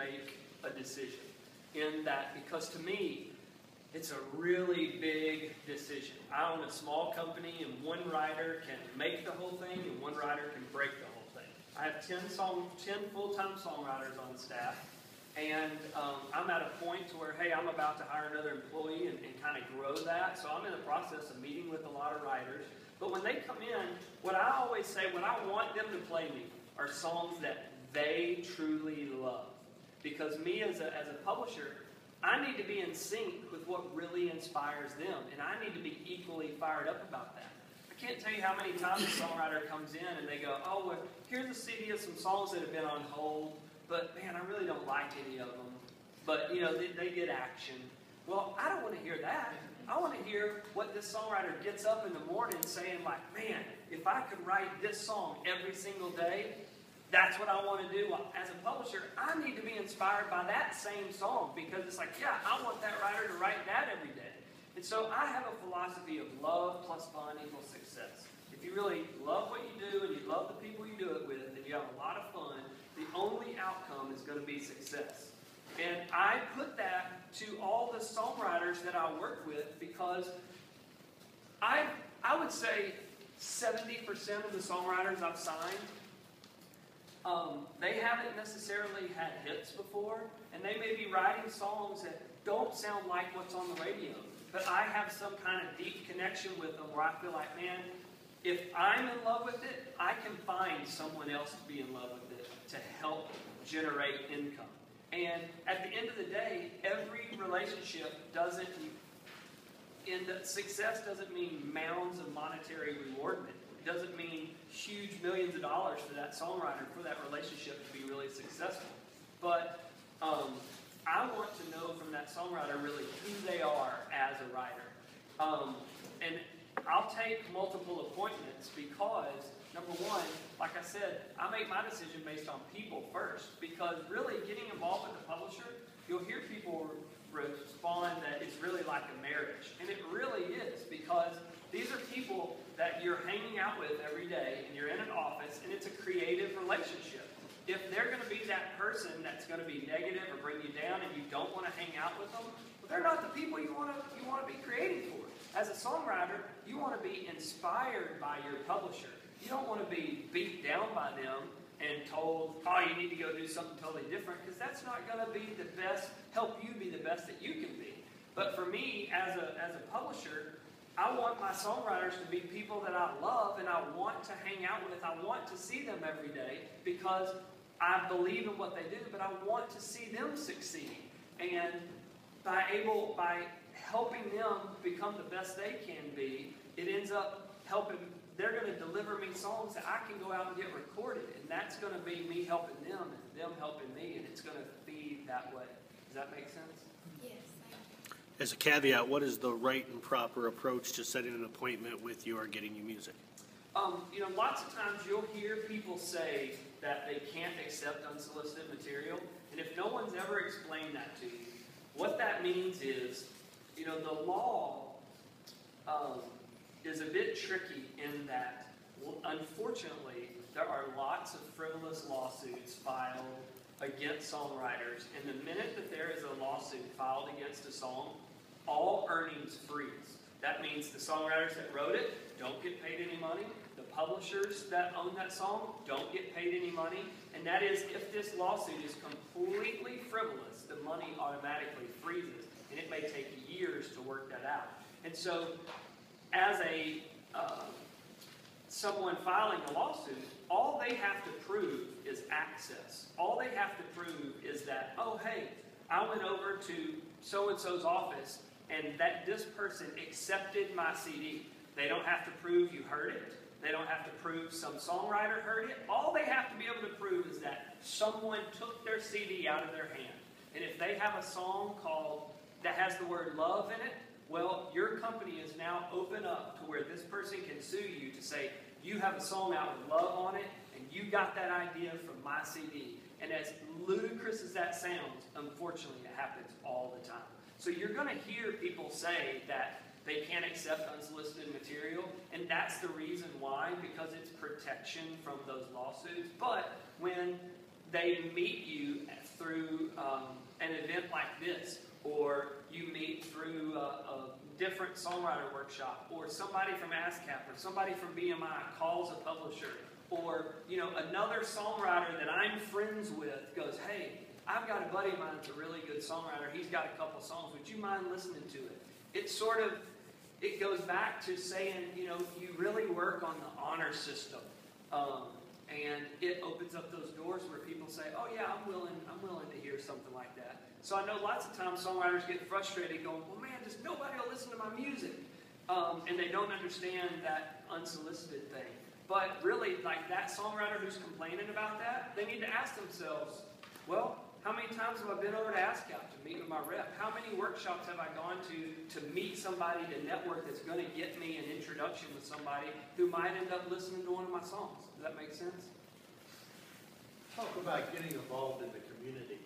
make a decision in that, because to me, it's a really big decision. I own a small company, and one writer can make the whole thing, and one writer can break the whole thing. I have 10 full-time songwriters on staff, and I'm at a point to where, hey, I'm about to hire another employee and kind of grow that. So I'm in the process of meeting with a lot of writers. But when they come in, what I always say, what I want them to play me are songs that they truly love. Because me as a publisher, I need to be in sync with what really inspires them, and I need to be equally fired up about that. I can't tell you how many times a songwriter comes in and they go, oh, well, here's a CD of some songs that have been on hold, but man, I really don't like any of them. But, you know, they get action. Well, I don't want to hear that. I want to hear what this songwriter gets up in the morning saying, like, man, if I could write this song every single day, that's what I want to do. As a publisher, I need to be inspired by that same song, because it's like, yeah, I want that writer to write that every day. And so I have a philosophy of love plus fun equals success. If you really love what you do and you love the people you do it with and you have a lot of fun, the only outcome is going to be success. And I put that to all the songwriters that I work with, because I would say 70% of the songwriters I've signed, they haven't necessarily had hits before, and they may be writing songs that don't sound like what's on the radio. But I have some kind of deep connection with them where I feel like, man, if I'm in love with it, I can find someone else to be in love with it to help generate income. And at the end of the day, every relationship doesn't end up, success doesn't mean mounds of monetary rewardment. It doesn't mean huge millions of dollars for that songwriter, for that relationship to be really successful. But I want to know from that songwriter really who they are as a writer. And I'll take multiple appointments because, number one, like I said, I make my decision based on people first. Because really getting involved with the publisher, you'll hear people respond that it's really like a marriage. And it really is, because these are people that you're hanging out with every day, and you're in an office, and it's a creative relationship. If they're going to be that person that's going to be negative or bring you down and you don't want to hang out with them, well, they're not the people you want to be creating for. As a songwriter, you want to be inspired by your publisher. You don't want to be beat down by them and told, oh, you need to go do something totally different, because that's not going to be the best, help you be the best that you can be. But for me, as a publisher, I want my songwriters to be people that I love and I want to hang out with. I want to see them every day because I believe in what they do, but I want to see them succeed. And by helping them become the best they can be, it ends up helping. They're going to deliver me songs that I can go out and get recorded, and that's going to be me helping them and them helping me, and it's going to feed that way. Does that make sense? Yes. As a caveat, what is the right and proper approach to setting an appointment with you or getting you music? Lots of times you'll hear people say that they can't accept unsolicited material, and if no one's ever explained that to you, what that means is, the law is a bit tricky in that, unfortunately, there are lots of frivolous lawsuits filed against songwriters, and the minute that there is a lawsuit filed against a song, all earnings freeze. That means the songwriters that wrote it don't get paid any money. The publishers that own that song don't get paid any money. And that is, if this lawsuit is completely frivolous, the money automatically freezes. And it may take years to work that out. And so, as someone filing a lawsuit, all they have to prove is access. All they have to prove is that, oh, hey, I went over to so-and-so's office and that this person accepted my CD. They don't have to prove you heard it. They don't have to prove some songwriter heard it. All they have to be able to prove is that someone took their CD out of their hand. And if they have a song that has the word love in it, well, your company is now open up to where this person can sue you to say, you have a song out with love on it, and you got that idea from my CD. And as ludicrous as that sounds, unfortunately, it happens all the time. So you're going to hear people say that they can't accept unsolicited material, and that's the reason why, because it's protection from those lawsuits. But when they meet you through different songwriter workshop, or somebody from ASCAP, or somebody from BMI calls a publisher, or another songwriter that I'm friends with goes, hey, I've got a buddy of mine that's a really good songwriter. He's got a couple songs. Would you mind listening to it? It goes back to saying, you really work on the honor system. And it opens up those doors where people say, oh yeah, I'm willing to hear something like that. So I know lots of times songwriters get frustrated going, well man, just nobody will listen to my music. And they don't understand that unsolicited thing. But really, like that songwriter who's complaining about that, they need to ask themselves, well, how many times have I been over to ASCAP to meet with my rep? How many workshops have I gone to meet somebody, to network that's going to get me an introduction with somebody who might end up listening to one of my songs? Does that make sense? Talk about getting involved in the community.